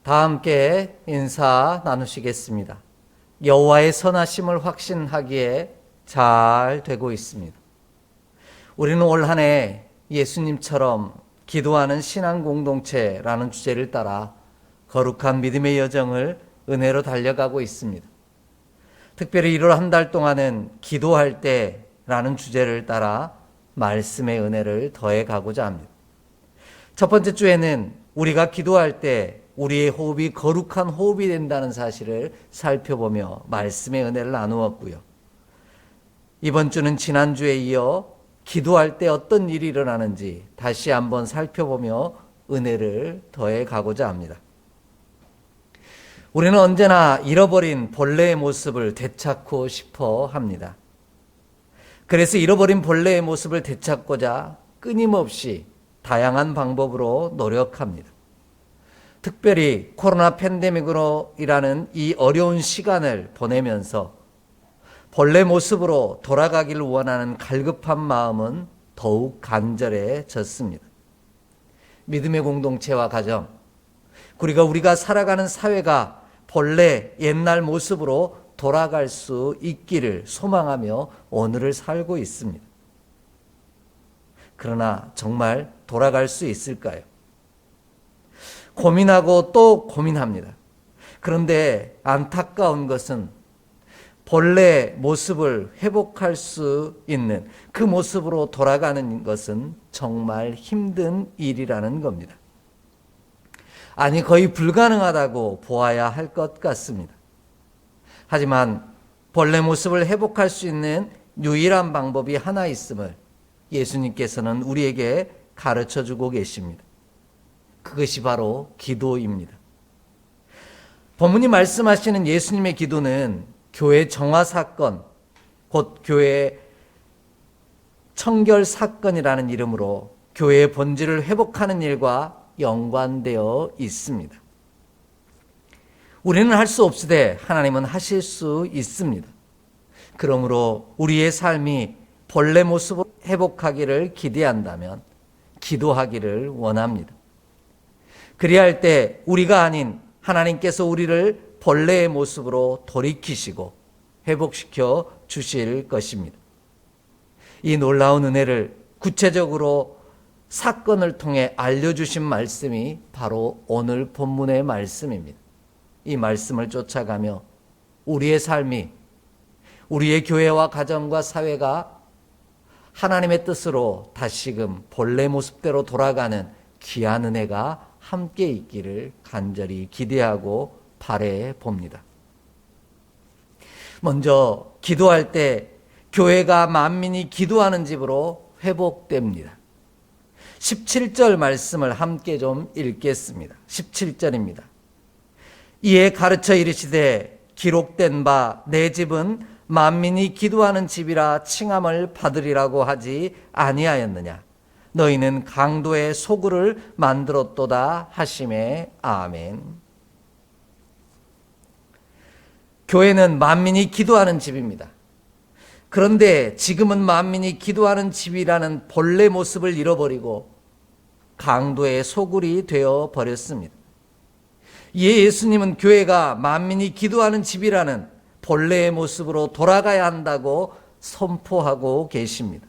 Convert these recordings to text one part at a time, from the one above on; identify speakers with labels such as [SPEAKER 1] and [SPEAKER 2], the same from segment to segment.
[SPEAKER 1] 다 함께 인사 나누시겠습니다. 여호와의 선하심을 확신하기에 잘 되고 있습니다. 우리는 올 한 해 예수님처럼 기도하는 신앙 공동체라는 주제를 따라 거룩한 믿음의 여정을 은혜로 달려가고 있습니다. 특별히 1월 한 달 동안은 기도할 때라는 주제를 따라 말씀의 은혜를 더해 가고자 합니다. 첫 번째 주에는 우리가 기도할 때 우리의 호흡이 거룩한 호흡이 된다는 사실을 살펴보며 말씀의 은혜를 나누었고요. 이번 주는 지난주에 이어 기도할 때 어떤 일이 일어나는지 다시 한번 살펴보며 은혜를 더해 가고자 합니다. 우리는 언제나 잃어버린 본래의 모습을 되찾고 싶어 합니다. 그래서 잃어버린 본래의 모습을 되찾고자 끊임없이 다양한 방법으로 노력합니다. 특별히 코로나 팬데믹으로 일하는 이 어려운 시간을 보내면서 본래 모습으로 돌아가기를 원하는 갈급한 마음은 더욱 간절해졌습니다. 믿음의 공동체와 가정, 그리고 우리가 살아가는 사회가 본래 옛날 모습으로 돌아갈 수 있기를 소망하며 오늘을 살고 있습니다. 그러나 정말 돌아갈 수 있을까요? 고민하고 또 고민합니다. 그런데 안타까운 것은 본래 모습을 회복할 수 있는 그 모습으로 돌아가는 것은 정말 힘든 일이라는 겁니다. 아니, 거의 불가능하다고 보아야 할 것 같습니다. 하지만 본래 모습을 회복할 수 있는 유일한 방법이 하나 있음을 예수님께서는 우리에게 가르쳐 주고 계십니다. 그것이 바로 기도입니다. 본문이 말씀하시는 예수님의 기도는 교회 정화 사건, 곧 교회 청결 사건이라는 이름으로 교회의 본질을 회복하는 일과 연관되어 있습니다. 우리는 할 수 없으되 하나님은 하실 수 있습니다. 그러므로 우리의 삶이 본래 모습을 회복하기를 기대한다면 기도하기를 원합니다. 그리할 때 우리가 아닌 하나님께서 우리를 본래의 모습으로 돌이키시고 회복시켜 주실 것입니다. 이 놀라운 은혜를 구체적으로 사건을 통해 알려주신 말씀이 바로 오늘 본문의 말씀입니다. 이 말씀을 쫓아가며 우리의 삶이, 우리의 교회와 가정과 사회가 하나님의 뜻으로 다시금 본래 모습대로 돌아가는 귀한 은혜가 함께 있기를 간절히 기대하고 바라해 봅니다. 먼저 기도할 때 교회가 만민이 기도하는 집으로 회복됩니다. 17절 말씀을 함께 좀 읽겠습니다. 17절입니다. 이에 가르쳐 이르시되 기록된 바 내 집은 만민이 기도하는 집이라 칭함을 받으리라고 하지 아니하였느냐. 너희는 강도의 소굴을 만들었도다 하시매. 아멘. 교회는 만민이 기도하는 집입니다. 그런데 지금은 만민이 기도하는 집이라는 본래 모습을 잃어버리고 강도의 소굴이 되어 버렸습니다. 이에 예수님은 교회가 만민이 기도하는 집이라는 본래의 모습으로 돌아가야 한다고 선포하고 계십니다.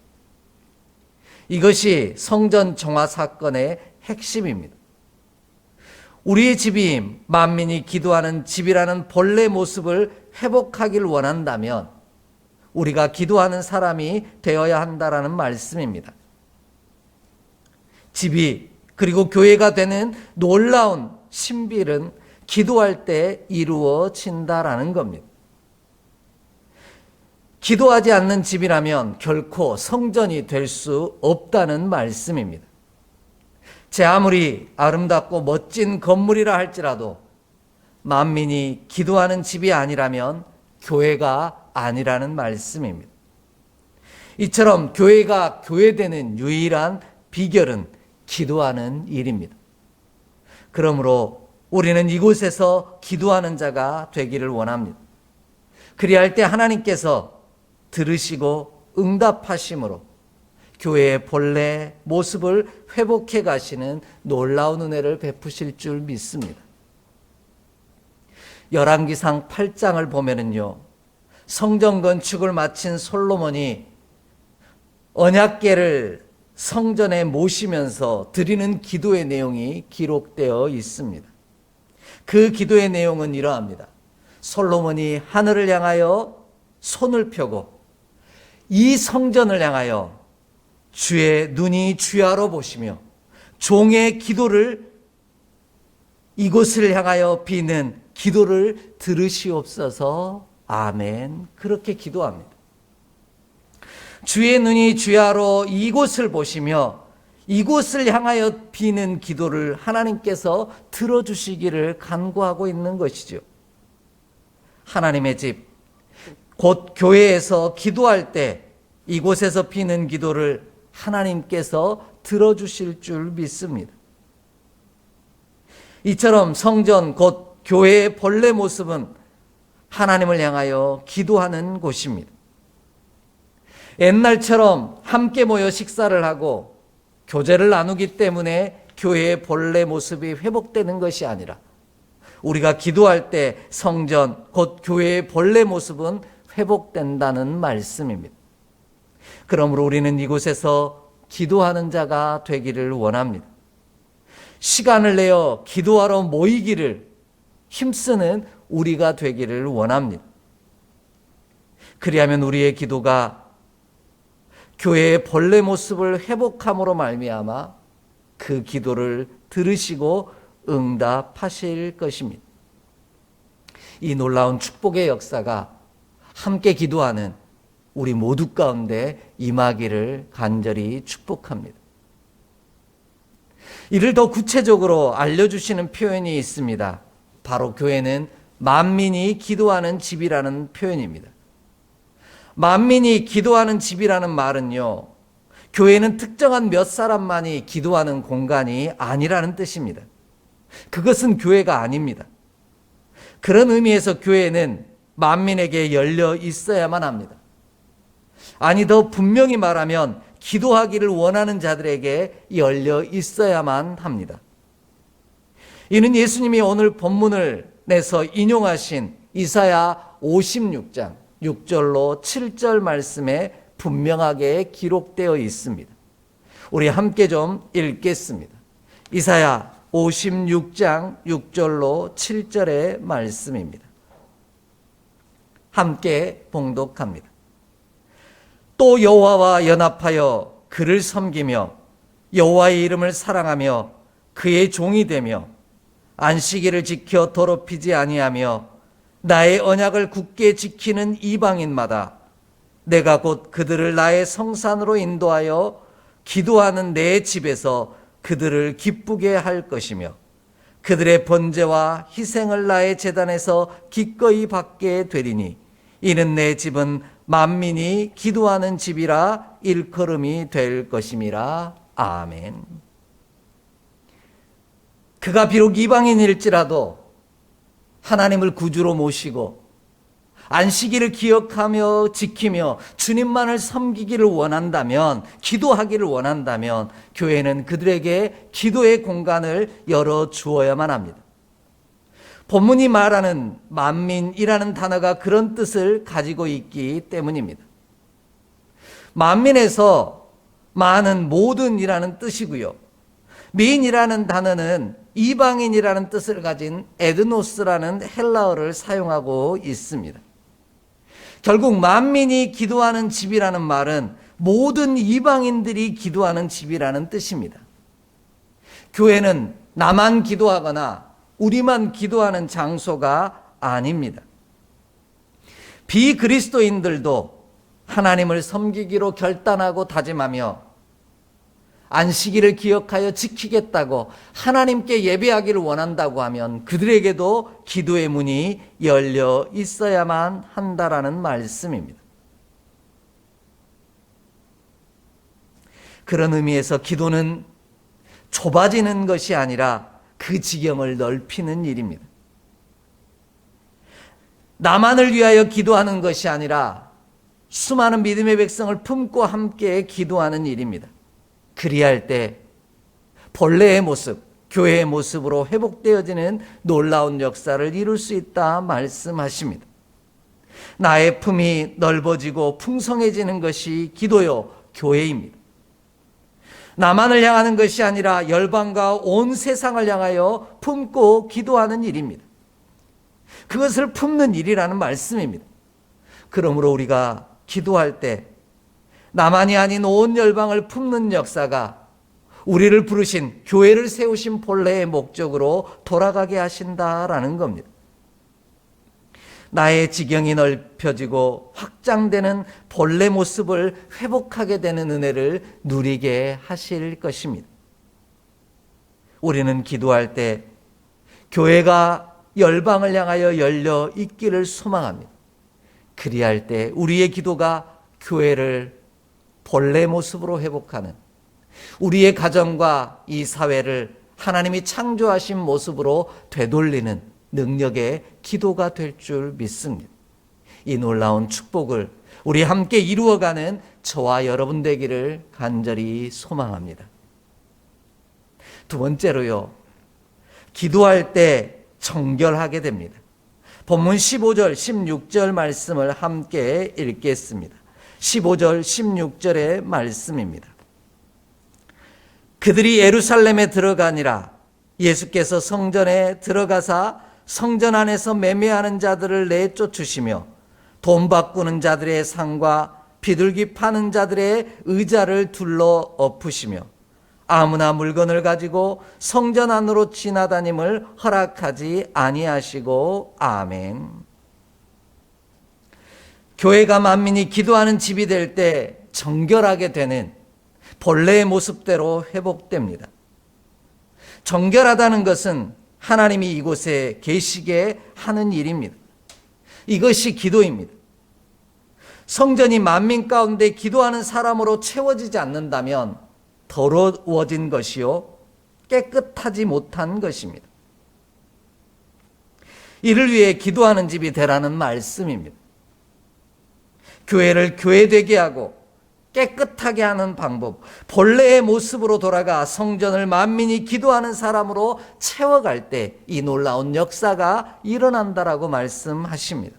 [SPEAKER 1] 이것이 성전 정화 사건의 핵심입니다. 우리의 집이 만민이 기도하는 집이라는 본래 모습을 회복하기를 원한다면 우리가 기도하는 사람이 되어야 한다라는 말씀입니다. 집이 그리고 교회가 되는 놀라운 신비는 기도할 때 이루어진다라는 겁니다. 기도하지 않는 집이라면 결코 성전이 될 수 없다는 말씀입니다. 제 아무리 아름답고 멋진 건물이라 할지라도 만민이 기도하는 집이 아니라면 교회가 아니라는 말씀입니다. 이처럼 교회가 교회되는 유일한 비결은 기도하는 일입니다. 그러므로 우리는 이곳에서 기도하는 자가 되기를 원합니다. 그리할 때 하나님께서 들으시고 응답하심으로 교회의 본래 모습을 회복해 가시는 놀라운 은혜를 베푸실 줄 믿습니다. 열왕기상 8장을 보면은요, 성전 건축을 마친 솔로몬이 언약궤를 성전에 모시면서 드리는 기도의 내용이 기록되어 있습니다. 그 기도의 내용은 이러합니다. 솔로몬이 하늘을 향하여 손을 펴고 이 성전을 향하여 주의 눈이 주야로 보시며 종의 기도를, 이곳을 향하여 비는 기도를 들으시옵소서. 아멘. 그렇게 기도합니다. 주의 눈이 주야로 이곳을 보시며 이곳을 향하여 비는 기도를 하나님께서 들어주시기를 간구하고 있는 것이죠. 하나님의 집, 곧 교회에서 기도할 때 이곳에서 비는 기도를 하나님께서 들어주실 줄 믿습니다. 이처럼 성전, 곧 교회의 본래 모습은 하나님을 향하여 기도하는 곳입니다. 옛날처럼 함께 모여 식사를 하고 교제를 나누기 때문에 교회의 본래 모습이 회복되는 것이 아니라 우리가 기도할 때 성전, 곧 교회의 본래 모습은 회복된다는 말씀입니다. 그러므로 우리는 이곳에서 기도하는 자가 되기를 원합니다. 시간을 내어 기도하러 모이기를 힘쓰는 우리가 되기를 원합니다. 그리하면 우리의 기도가 교회의 본래 모습을 회복함으로 말미암아 그 기도를 들으시고 응답하실 것입니다. 이 놀라운 축복의 역사가 함께 기도하는 우리 모두 가운데 임하기를 간절히 축복합니다. 이를 더 구체적으로 알려주시는 표현이 있습니다. 바로 교회는 만민이 기도하는 집이라는 표현입니다. 만민이 기도하는 집이라는 말은요, 교회는 특정한 몇 사람만이 기도하는 공간이 아니라는 뜻입니다. 그것은 교회가 아닙니다. 그런 의미에서 교회는 만민에게 열려 있어야만 합니다. 아니, 더 분명히 말하면 기도하기를 원하는 자들에게 열려 있어야만 합니다. 이는 예수님이 오늘 본문을 내서 인용하신 이사야 56장 6절로 7절 말씀에 분명하게 기록되어 있습니다. 우리 함께 좀 읽겠습니다. 이사야 56장 6절로 7절의 말씀입니다. 함께 봉독합니다. 또 여호와와 연합하여 그를 섬기며 여호와의 이름을 사랑하며 그의 종이 되며 안식일을 지켜 더럽히지 아니하며 나의 언약을 굳게 지키는 이방인마다 내가 곧 그들을 나의 성산으로 인도하여 기도하는 내 집에서 그들을 기쁘게 할 것이며 그들의 번제와 희생을 나의 제단에서 기꺼이 받게 되리니 이는 내 집은 만민이 기도하는 집이라 일컬음이 될 것임이라. 아멘. 그가 비록 이방인일지라도 하나님을 구주로 모시고 안식일을 기억하며 지키며 주님만을 섬기기를 원한다면, 기도하기를 원한다면 교회는 그들에게 기도의 공간을 열어주어야만 합니다. 본문이 말하는 만민이라는 단어가 그런 뜻을 가지고 있기 때문입니다. 만민에서 많은, 모든이라는 뜻이고요. 민이라는 단어는 이방인이라는 뜻을 가진 에드노스라는 헬라어를 사용하고 있습니다. 결국 만민이 기도하는 집이라는 말은 모든 이방인들이 기도하는 집이라는 뜻입니다. 교회는 나만 기도하거나 우리만 기도하는 장소가 아닙니다. 비그리스도인들도 하나님을 섬기기로 결단하고 다짐하며 안식일을 기억하여 지키겠다고 하나님께 예배하기를 원한다고 하면 그들에게도 기도의 문이 열려 있어야만 한다라는 말씀입니다. 그런 의미에서 기도는 좁아지는 것이 아니라 그 지경을 넓히는 일입니다. 나만을 위하여 기도하는 것이 아니라 수많은 믿음의 백성을 품고 함께 기도하는 일입니다. 그리할 때 본래의 모습, 교회의 모습으로 회복되어지는 놀라운 역사를 이룰 수 있다 말씀하십니다. 나의 품이 넓어지고 풍성해지는 것이 기도요 교회입니다. 나만을 향하는 것이 아니라 열방과 온 세상을 향하여 품고 기도하는 일입니다. 그것을 품는 일이라는 말씀입니다. 그러므로 우리가 기도할 때 나만이 아닌 온 열방을 품는 역사가 우리를 부르신 교회를 세우신 본래의 목적으로 돌아가게 하신다라는 겁니다. 나의 지경이 넓혀지고 확장되는 본래 모습을 회복하게 되는 은혜를 누리게 하실 것입니다. 우리는 기도할 때 교회가 열방을 향하여 열려 있기를 소망합니다. 그리할 때 우리의 기도가 교회를 본래 모습으로 회복하는, 우리의 가정과 이 사회를 하나님이 창조하신 모습으로 되돌리는 능력의 기도가 될 줄 믿습니다. 이 놀라운 축복을 우리 함께 이루어가는 저와 여러분 되기를 간절히 소망합니다. 두 번째로요, 기도할 때 정결하게 됩니다. 본문 15절, 16절 말씀을 함께 읽겠습니다. 15절, 16절의 말씀입니다. 그들이 예루살렘에 들어가니라. 예수께서 성전에 들어가사 성전 안에서 매매하는 자들을 내쫓으시며 돈 바꾸는 자들의 상과 비둘기 파는 자들의 의자를 둘러 엎으시며 아무나 물건을 가지고 성전 안으로 지나다님을 허락하지 아니하시고. 아멘. 교회가 만민이 기도하는 집이 될 때 정결하게 되는 본래의 모습대로 회복됩니다. 정결하다는 것은 하나님이 이곳에 계시게 하는 일입니다. 이것이 기도입니다. 성전이 만민 가운데 기도하는 사람으로 채워지지 않는다면 더러워진 것이요 깨끗하지 못한 것입니다. 이를 위해 기도하는 집이 되라는 말씀입니다. 교회를 교회되게 하고 깨끗하게 하는 방법, 본래의 모습으로 돌아가 성전을 만민이 기도하는 사람으로 채워갈 때 이 놀라운 역사가 일어난다라고 말씀하십니다.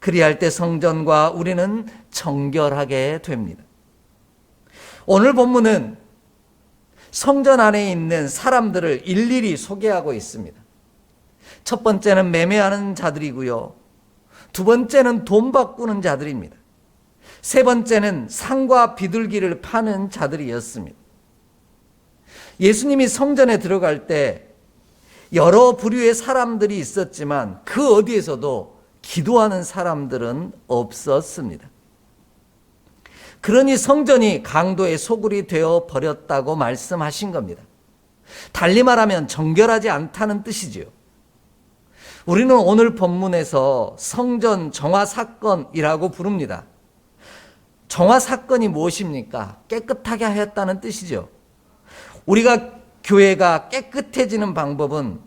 [SPEAKER 1] 그리할 때 성전과 우리는 정결하게 됩니다. 오늘 본문은 성전 안에 있는 사람들을 일일이 소개하고 있습니다. 첫 번째는 매매하는 자들이고요. 두 번째는 돈 바꾸는 자들입니다. 세 번째는 상과 비둘기를 파는 자들이었습니다. 예수님이 성전에 들어갈 때 여러 부류의 사람들이 있었지만 그 어디에서도 기도하는 사람들은 없었습니다. 그러니 성전이 강도의 소굴이 되어 버렸다고 말씀하신 겁니다. 달리 말하면 정결하지 않다는 뜻이지요. 우리는 오늘 본문에서 성전 정화 사건이라고 부릅니다. 정화 사건이 무엇입니까? 깨끗하게 하였다는 뜻이죠. 우리가 교회가 깨끗해지는 방법은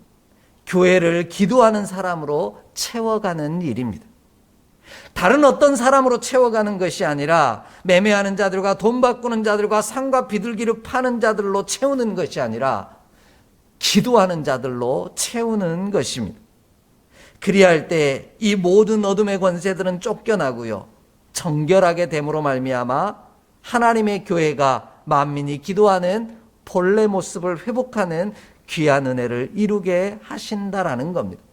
[SPEAKER 1] 교회를 기도하는 사람으로 채워가는 일입니다. 다른 어떤 사람으로 채워가는 것이 아니라 매매하는 자들과 돈 바꾸는 자들과 상과 비둘기를 파는 자들로 채우는 것이 아니라 기도하는 자들로 채우는 것입니다. 그리할 때 이 모든 어둠의 권세들은 쫓겨나고요, 정결하게 됨으로 말미암아 하나님의 교회가 만민이 기도하는 본래 모습을 회복하는 귀한 은혜를 이루게 하신다라는 겁니다.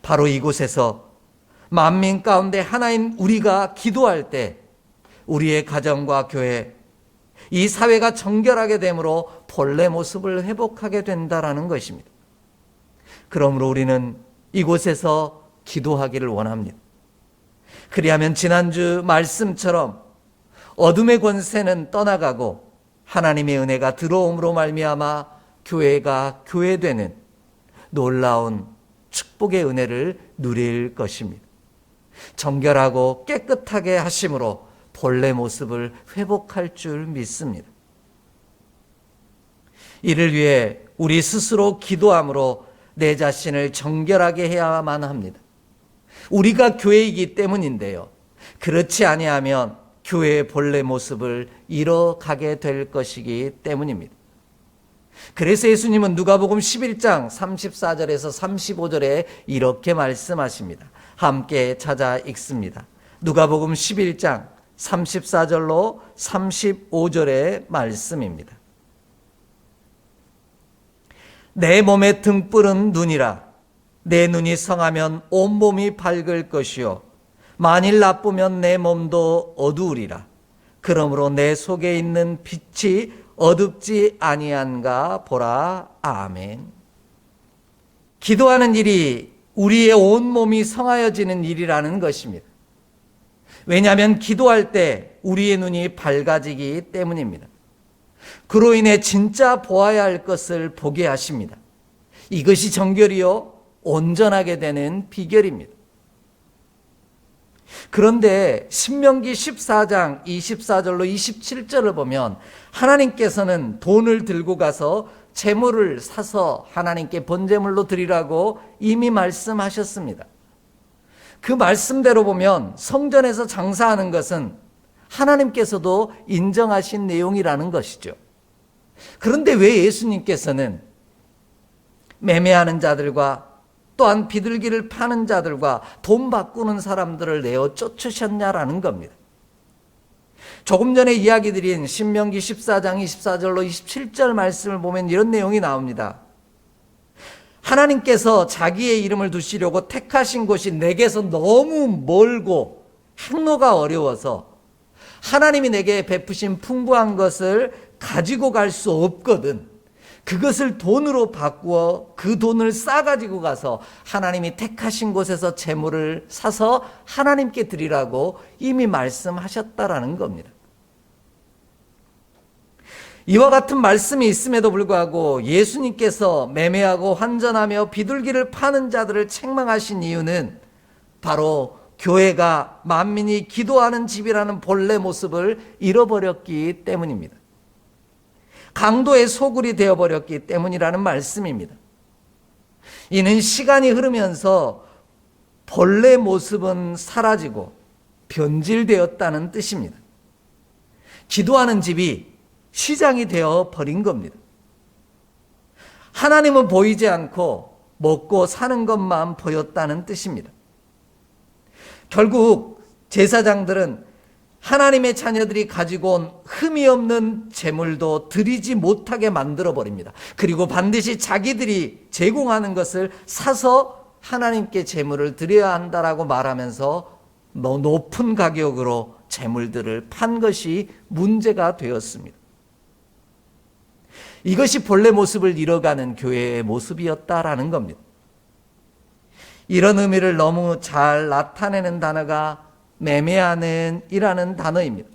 [SPEAKER 1] 바로 이곳에서 만민 가운데 하나인 우리가 기도할 때 우리의 가정과 교회, 이 사회가 정결하게 됨으로 본래 모습을 회복하게 된다라는 것입니다. 그러므로 우리는 이곳에서 기도하기를 원합니다. 그리하면 지난주 말씀처럼 어둠의 권세는 떠나가고 하나님의 은혜가 들어옴으로 말미암아 교회가 교회되는 놀라운 축복의 은혜를 누릴 것입니다. 정결하고 깨끗하게 하심으로 본래 모습을 회복할 줄 믿습니다. 이를 위해 우리 스스로 기도함으로 내 자신을 정결하게 해야만 합니다. 우리가 교회이기 때문인데요. 그렇지 아니하면 교회의 본래 모습을 잃어가게 될 것이기 때문입니다. 그래서 예수님은 누가복음 11장 34절에서 35절에 이렇게 말씀하십니다. 함께 찾아 읽습니다. 누가복음 11장 34절로 35절의 말씀입니다. 내 몸의 등불은 눈이라. 내 눈이 성하면 온몸이 밝을 것이요 만일 나쁘면 내 몸도 어두우리라. 그러므로 내 속에 있는 빛이 어둡지 아니한가 보라. 아멘. 기도하는 일이 우리의 온몸이 성하여지는 일이라는 것입니다. 왜냐하면 기도할 때 우리의 눈이 밝아지기 때문입니다. 그로 인해 진짜 보아야 할 것을 보게 하십니다. 이것이 정결이요 온전하게 되는 비결입니다. 그런데 신명기 14장 24절로 27절을 보면 하나님께서는 돈을 들고 가서 제물을 사서 하나님께 번제물로 드리라고 이미 말씀하셨습니다. 그 말씀대로 보면 성전에서 장사하는 것은 하나님께서도 인정하신 내용이라는 것이죠. 그런데 왜 예수님께서는 매매하는 자들과 또한 비둘기를 파는 자들과 돈 바꾸는 사람들을 내어 쫓으셨냐라는 겁니다. 조금 전에 이야기 드린 신명기 14장 24절로 27절 말씀을 보면 이런 내용이 나옵니다. 하나님께서 자기의 이름을 두시려고 택하신 곳이 내게서 너무 멀고 행로가 어려워서 하나님이 내게 베푸신 풍부한 것을 가지고 갈 수 없거든. 그것을 돈으로 바꾸어 그 돈을 싸가지고 가서 하나님이 택하신 곳에서 제물을 사서 하나님께 드리라고 이미 말씀하셨다라는 겁니다. 이와 같은 말씀이 있음에도 불구하고 예수님께서 매매하고 환전하며 비둘기를 파는 자들을 책망하신 이유는 바로 교회가 만민이 기도하는 집이라는 본래 모습을 잃어버렸기 때문입니다. 강도의 소굴이 되어버렸기 때문이라는 말씀입니다. 이는 시간이 흐르면서 본래 모습은 사라지고 변질되었다는 뜻입니다. 기도하는 집이 시장이 되어 버린 겁니다. 하나님은 보이지 않고 먹고 사는 것만 보였다는 뜻입니다. 결국 제사장들은 하나님의 자녀들이 가지고 온 흠이 없는 제물도 드리지 못하게 만들어 버립니다. 그리고 반드시 자기들이 제공하는 것을 사서 하나님께 제물을 드려야 한다라고 말하면서 높은 가격으로 제물들을 판 것이 문제가 되었습니다. 이것이 본래 모습을 잃어가는 교회의 모습이었다라는 겁니다. 이런 의미를 너무 잘 나타내는 단어가 매매하는 이라는 단어입니다.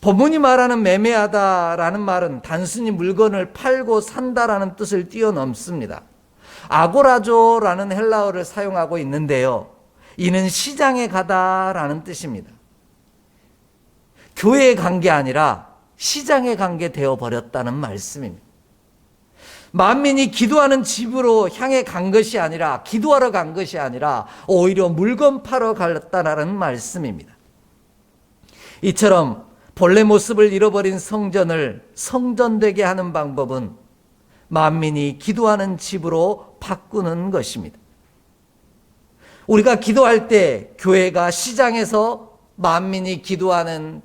[SPEAKER 1] 본문이 말하는 매매하다라는 말은 단순히 물건을 팔고 산다라는 뜻을 뛰어넘습니다. 아고라조라는 헬라어를 사용하고 있는데요. 이는 시장에 가다라는 뜻입니다. 교회에 간 게 아니라 시장에 간 게 되어버렸다는 말씀입니다. 만민이 기도하는 집으로 향해 간 것이 아니라 기도하러 간 것이 아니라 오히려 물건 팔러 갔다라는 말씀입니다. 이처럼 본래 모습을 잃어버린 성전을 성전되게 하는 방법은 만민이 기도하는 집으로 바꾸는 것입니다. 우리가 기도할 때 교회가 시장에서 만민이 기도하는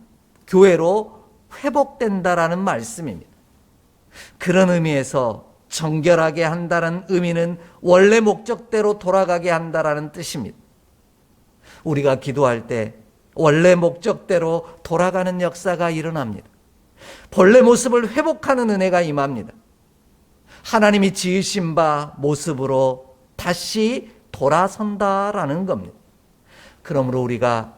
[SPEAKER 1] 교회로 회복된다라는 말씀입니다. 그런 의미에서 정결하게 한다는 의미는 원래 목적대로 돌아가게 한다라는 뜻입니다. 우리가 기도할 때 원래 목적대로 돌아가는 역사가 일어납니다. 본래 모습을 회복하는 은혜가 임합니다. 하나님이 지으신 바 모습으로 다시 돌아선다라는 겁니다. 그러므로 우리가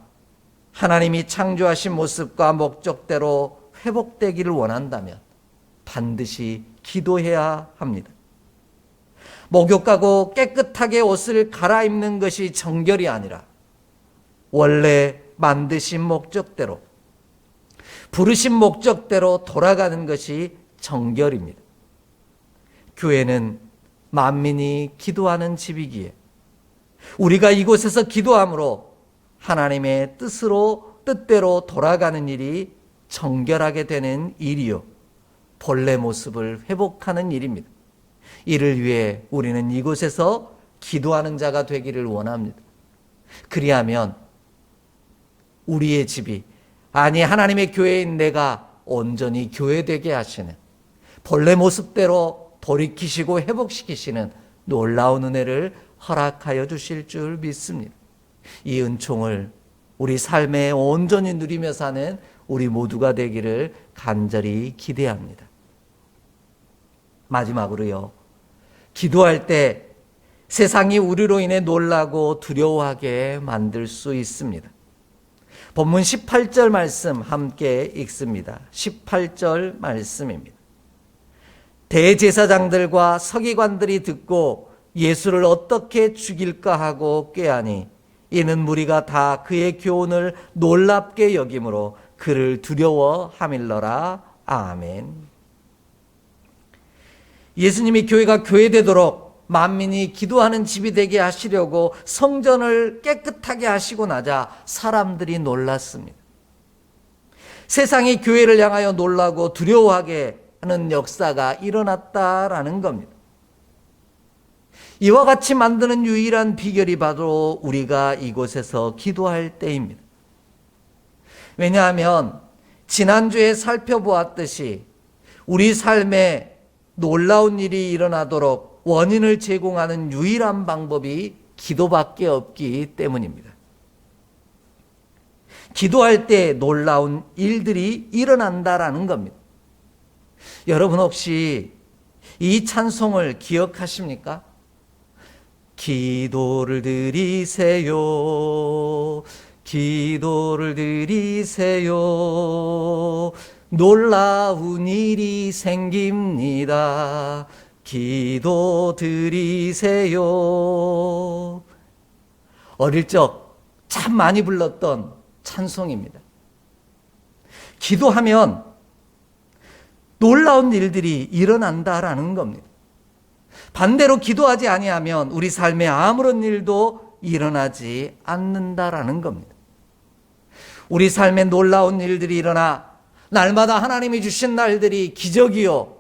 [SPEAKER 1] 하나님이 창조하신 모습과 목적대로 회복되기를 원한다면 반드시 기도해야 합니다. 목욕하고 깨끗하게 옷을 갈아입는 것이 정결이 아니라 원래 만드신 목적대로 부르신 목적대로 돌아가는 것이 정결입니다. 교회는 만민이 기도하는 집이기에 우리가 이곳에서 기도함으로 하나님의 뜻대로 돌아가는 일이 정결하게 되는 일이요 본래 모습을 회복하는 일입니다. 이를 위해 우리는 이곳에서 기도하는 자가 되기를 원합니다. 그리하면 우리의 집이, 아니 하나님의 교회인 내가 온전히 교회되게 하시는, 본래 모습대로 돌이키시고 회복시키시는 놀라운 은혜를 허락하여 주실 줄 믿습니다. 이 은총을 우리 삶에 온전히 누리며 사는 우리 모두가 되기를 간절히 기대합니다. 마지막으로요, 기도할 때 세상이 우리로 인해 놀라고 두려워하게 만들 수 있습니다. 본문 18절 말씀 함께 읽습니다. 18절 말씀입니다. 대제사장들과 서기관들이 듣고 예수를 어떻게 죽일까 하고 꾀하니 이는 무리가 다 그의 교훈을 놀랍게 여김으로 그를 두려워함일러라. 아멘. 예수님이 교회가 교회되도록 만민이 기도하는 집이 되게 하시려고 성전을 깨끗하게 하시고 나자 사람들이 놀랐습니다. 세상이 교회를 향하여 놀라고 두려워하게 하는 역사가 일어났다라는 겁니다. 이와 같이 만드는 유일한 비결이 바로 우리가 이곳에서 기도할 때입니다. 왜냐하면 지난주에 살펴보았듯이 우리 삶에 놀라운 일이 일어나도록 원인을 제공하는 유일한 방법이 기도밖에 없기 때문입니다. 기도할 때 놀라운 일들이 일어난다라는 겁니다. 여러분 혹시 이 찬송을 기억하십니까? 기도를 드리세요. 기도를 드리세요. 놀라운 일이 생깁니다. 기도 드리세요. 어릴 적 참 많이 불렀던 찬송입니다. 기도하면 놀라운 일들이 일어난다라는 겁니다. 반대로 기도하지 아니하면 우리 삶에 아무런 일도 일어나지 않는다라는 겁니다. 우리 삶에 놀라운 일들이 일어나 날마다 하나님이 주신 날들이 기적이요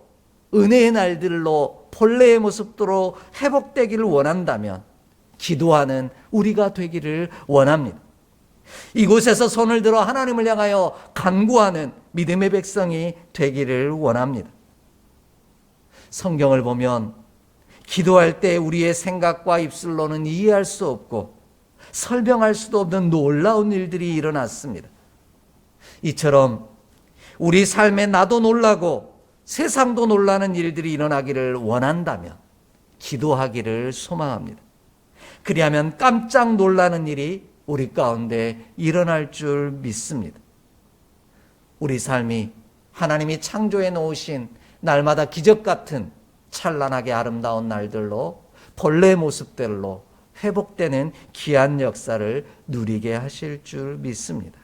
[SPEAKER 1] 은혜의 날들로 본래의 모습대로 회복되기를 원한다면 기도하는 우리가 되기를 원합니다. 이곳에서 손을 들어 하나님을 향하여 간구하는 믿음의 백성이 되기를 원합니다. 성경을 보면 기도할 때 우리의 생각과 입술로는 이해할 수 없고 설명할 수도 없는 놀라운 일들이 일어났습니다. 이처럼 우리 삶에 나도 놀라고 세상도 놀라는 일들이 일어나기를 원한다면 기도하기를 소망합니다. 그리하면 깜짝 놀라는 일이 우리 가운데 일어날 줄 믿습니다. 우리 삶이 하나님이 창조해 놓으신 날마다 기적 같은 찬란하게 아름다운 날들로 본래의 모습대로 회복되는 귀한 역사를 누리게 하실 줄 믿습니다.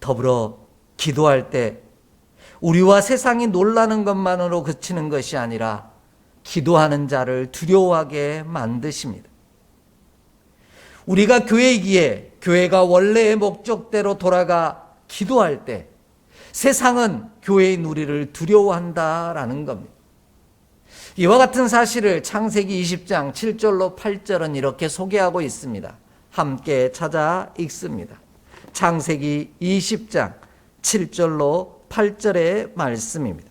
[SPEAKER 1] 더불어 기도할 때 우리와 세상이 놀라는 것만으로 그치는 것이 아니라 기도하는 자를 두려워하게 만드십니다. 우리가 교회이기에 교회가 원래의 목적대로 돌아가 기도할 때 세상은 교회인 우리를 두려워한다라는 겁니다. 이와 같은 사실을 창세기 20장 7절로 8절은 이렇게 소개하고 있습니다. 함께 찾아 읽습니다. 창세기 20장 7절로 8절의 말씀입니다.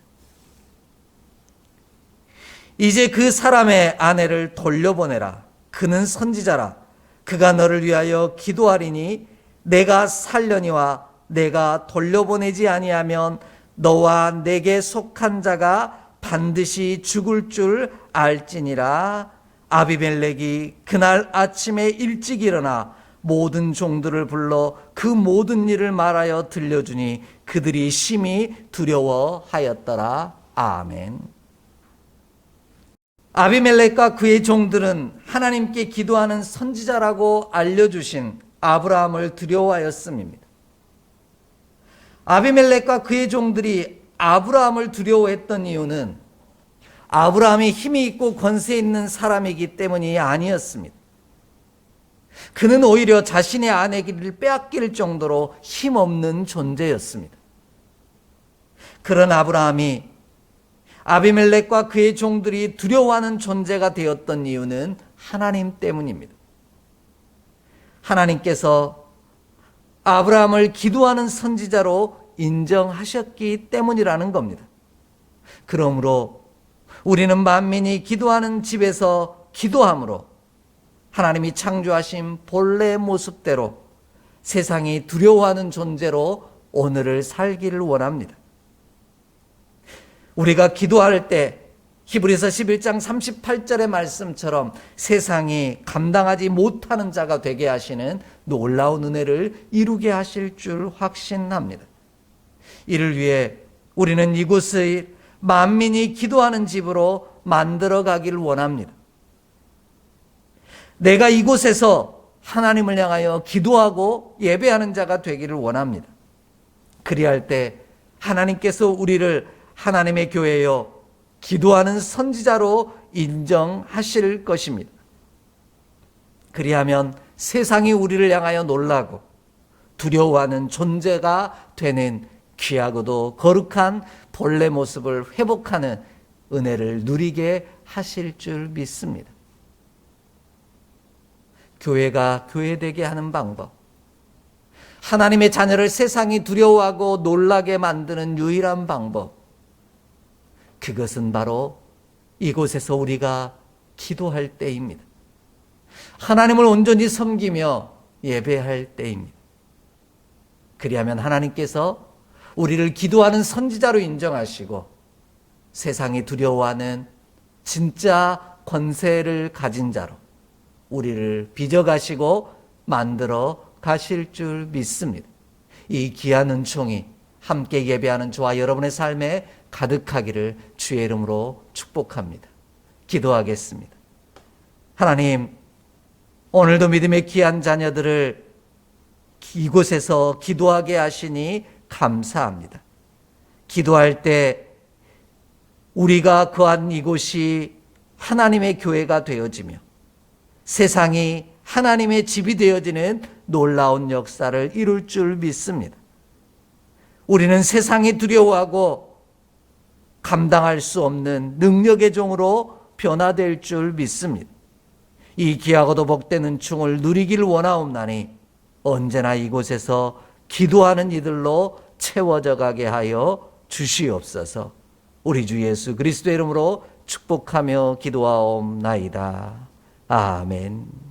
[SPEAKER 1] 이제 그 사람의 아내를 돌려보내라. 그는 선지자라. 그가 너를 위하여 기도하리니 내가 살려니와 내가 돌려보내지 아니하면 너와 내게 속한 자가 반드시 죽을 줄 알지니라. 아비멜렉이 그날 아침에 일찍 일어나 모든 종들을 불러 그 모든 일을 말하여 들려주니 그들이 심히 두려워하였더라. 아멘. 아비멜렉과 그의 종들은 하나님께 기도하는 선지자라고 알려주신 아브라함을 두려워하였음입니다. 아비멜렉과 그의 종들이 아브라함을 두려워했던 이유는 아브라함이 힘이 있고 권세 있는 사람이기 때문이 아니었습니다. 그는 오히려 자신의 아내를 빼앗길 정도로 힘없는 존재였습니다. 그런 아브라함이 아비멜렉과 그의 종들이 두려워하는 존재가 되었던 이유는 하나님 때문입니다. 하나님께서 아브라함을 기도하는 선지자로 인정하셨기 때문이라는 겁니다. 그러므로 우리는 만민이 기도하는 집에서 기도함으로 하나님이 창조하신 본래의 모습대로 세상이 두려워하는 존재로 오늘을 살기를 원합니다. 우리가 기도할 때 히브리서 11장 38절의 말씀처럼 세상이 감당하지 못하는 자가 되게 하시는 놀라운 은혜를 이루게 하실 줄 확신합니다. 이를 위해 우리는 이곳을 만민이 기도하는 집으로 만들어 가기를 원합니다. 내가 이곳에서 하나님을 향하여 기도하고 예배하는 자가 되기를 원합니다. 그리할 때 하나님께서 우리를 하나님의 교회여 기도하는 선지자로 인정하실 것입니다. 그리하면 세상이 우리를 향하여 놀라고 두려워하는 존재가 되는 귀하고도 거룩한 본래 모습을 회복하는 은혜를 누리게 하실 줄 믿습니다. 교회가 교회되게 하는 방법, 하나님의 자녀를 세상이 두려워하고 놀라게 만드는 유일한 방법, 그것은 바로 이곳에서 우리가 기도할 때입니다. 하나님을 온전히 섬기며 예배할 때입니다. 그리하면 하나님께서 우리를 기도하는 선지자로 인정하시고 세상이 두려워하는 진짜 권세를 가진 자로 우리를 빚어가시고 만들어 가실 줄 믿습니다. 이 귀한 은총이 함께 예배하는 저와 여러분의 삶에 가득하기를 주의 이름으로 축복합니다. 기도하겠습니다. 하나님, 오늘도 믿음의 귀한 자녀들을 이곳에서 기도하게 하시니 감사합니다. 기도할 때 우리가 거한 이곳이 하나님의 교회가 되어지며 세상이 하나님의 집이 되어지는 놀라운 역사를 이룰 줄 믿습니다. 우리는 세상이 두려워하고 감당할 수 없는 능력의 종으로 변화될 줄 믿습니다. 이 귀하고도 복된 은총을 누리기를 원하옵나니 언제나 이곳에서 기도하는 이들로 채워져 가게 하여 주시옵소서. 우리 주 예수 그리스도의 이름으로 축복하며 기도하옵나이다. 아멘.